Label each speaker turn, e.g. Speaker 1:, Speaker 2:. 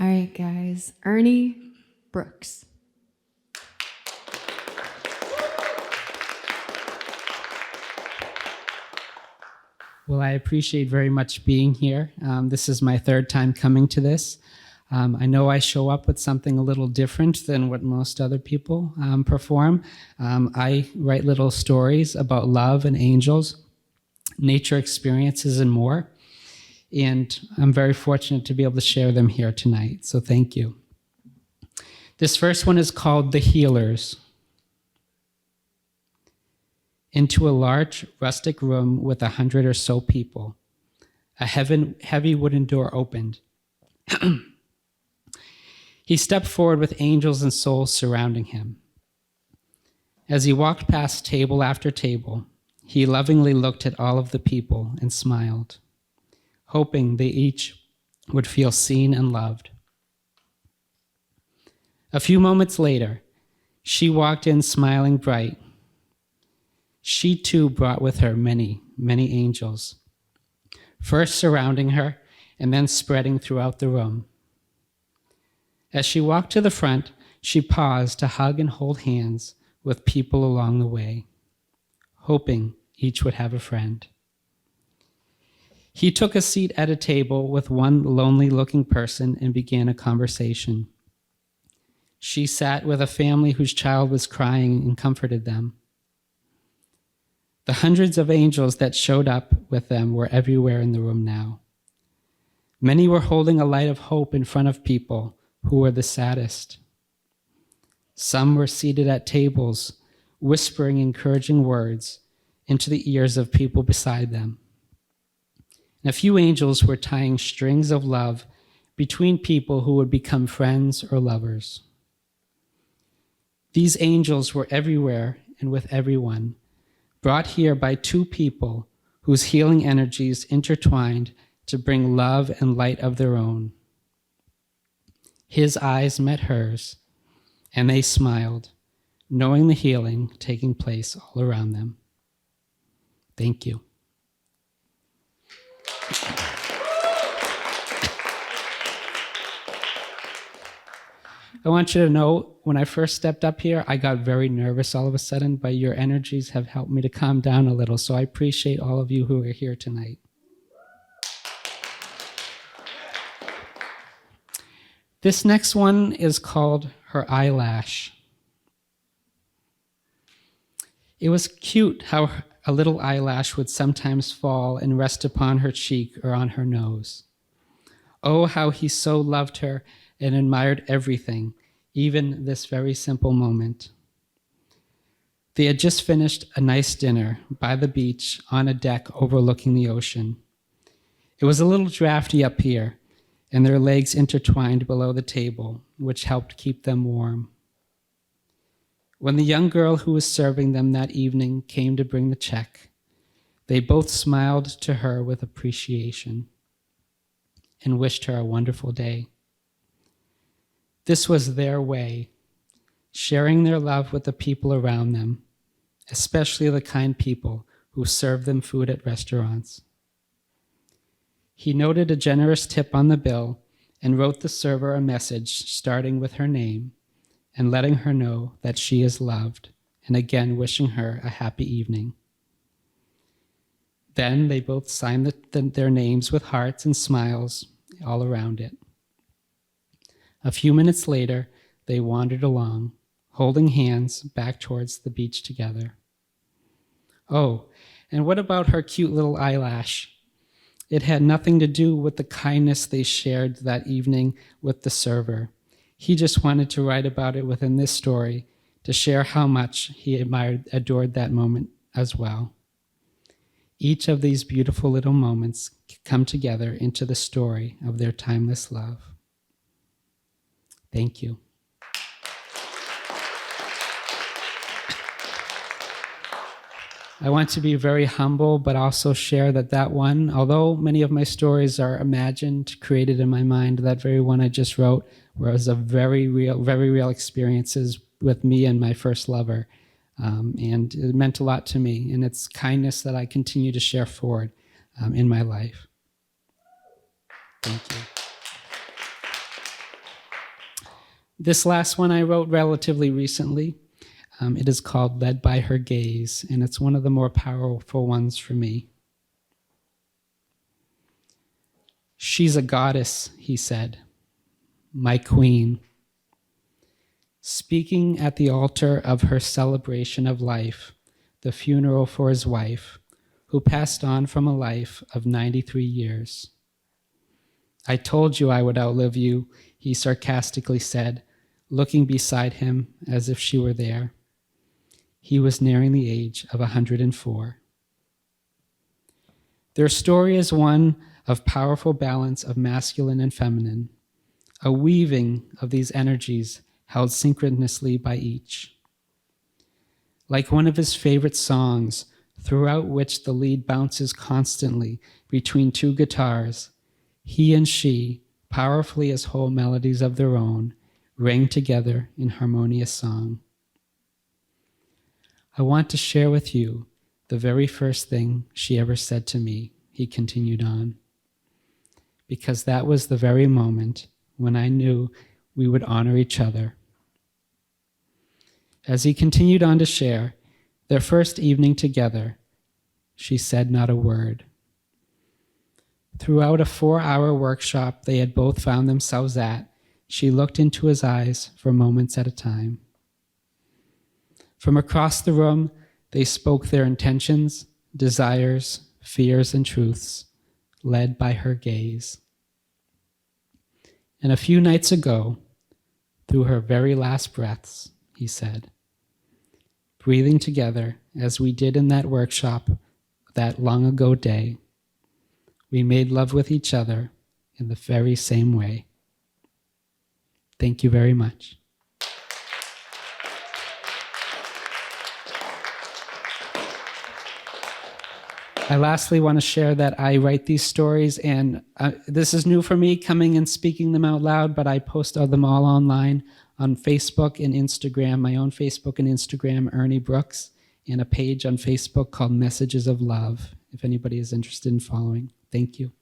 Speaker 1: right, guys. Ernie Brooks.
Speaker 2: Well, I appreciate very much being here. This is my third time coming to this. I know I show up with something a little different than what most other people perform. I write little stories about love and angels, nature experiences, and more. And I'm very fortunate to be able to share them here tonight. So thank you. This first one is called The Healers. Into a large rustic room with 100 or so people, a heavy wooden door opened. He stepped forward with angels and souls surrounding him. As he walked past table after table, he lovingly looked at all of the people and smiled, hoping they each would feel seen and loved. A few moments later, she walked in smiling bright. She too brought with her many, many angels, first surrounding her and then spreading throughout the room. As she walked to the front, she paused to hug and hold hands with people along the way, hoping each would have a friend. He took a seat at a table with one lonely-looking person and began a conversation. She sat with a family whose child was crying and comforted them. The hundreds of angels that showed up with them were everywhere in the room now. Many were holding a light of hope in front of people who were the saddest. Some were seated at tables, whispering encouraging words into the ears of people beside them. And a few angels were tying strings of love between people who would become friends or lovers. These angels were everywhere and with everyone, brought here by two people whose healing energies intertwined to bring love and light of their own. His eyes met hers, and they smiled, knowing the healing taking place all around them. Thank you. I want you to know, when I first stepped up here, I got very nervous all of a sudden, but your energies have helped me to calm down a little, so I appreciate all of you who are here tonight. This next one is called Her Eyelash. It was cute how a little eyelash would sometimes fall and rest upon her cheek or on her nose. Oh, how he so loved her and admired everything, even this very simple moment. They had just finished a nice dinner by the beach on a deck overlooking the ocean. It was a little drafty up here, and their legs intertwined below the table, which helped keep them warm. When the young girl who was serving them that evening came to bring the check, they both smiled to her with appreciation and wished her a wonderful day. This was their way, sharing their love with the people around them, especially the kind people who served them food at restaurants. He noted a generous tip on the bill and wrote the server a message starting with her name and letting her know that she is loved, and again wishing her a happy evening. Then they both signed their names with hearts and smiles all around it. A few minutes later, they wandered along, holding hands back towards the beach together. Oh, and what about her cute little eyelash? It had nothing to do with the kindness they shared that evening with the server. He just wanted to write about it within this story to share how much he adored that moment as well. Each of these beautiful little moments come together into the story of their timeless love. Thank you. I want to be very humble, but also share that one, although many of my stories are imagined, created in my mind, that very one I just wrote was a very real experiences with me and my first lover. And it meant a lot to me, and it's kindness that I continue to share forward in my life. Thank you. This last one I wrote relatively recently. It is called Led by Her Gaze, and it's one of the more powerful ones for me. She's a goddess, he said, my queen. Speaking at the altar of her celebration of life, the funeral for his wife, who passed on from a life of 93 years. I told you I would outlive you, he sarcastically said, looking beside him as if she were there. He was nearing the age of 104. Their story is one of powerful balance of masculine and feminine, a weaving of these energies held synchronously by each. Like one of his favorite songs, throughout which the lead bounces constantly between two guitars, he and she, powerfully as whole melodies of their own, rang together in harmonious song. I want to share with you the very first thing she ever said to me, he continued on, because that was the very moment when I knew we would honor each other. As he continued on to share, their first evening together, she said not a word. Throughout a 4-hour workshop they had both found themselves at, she looked into his eyes for moments at a time. From across the room, they spoke their intentions, desires, fears, and truths, led by her gaze. And a few nights ago, through her very last breaths, he said, breathing together as we did in that workshop that long ago day, we made love with each other in the very same way. Thank you very much. I lastly want to share that I write these stories, and this is new for me, coming and speaking them out loud, but I post them all online on Facebook and Instagram, my own Facebook and Instagram, Ernie Brooks, and a page on Facebook called Messages of Love, if anybody is interested in following. Thank you.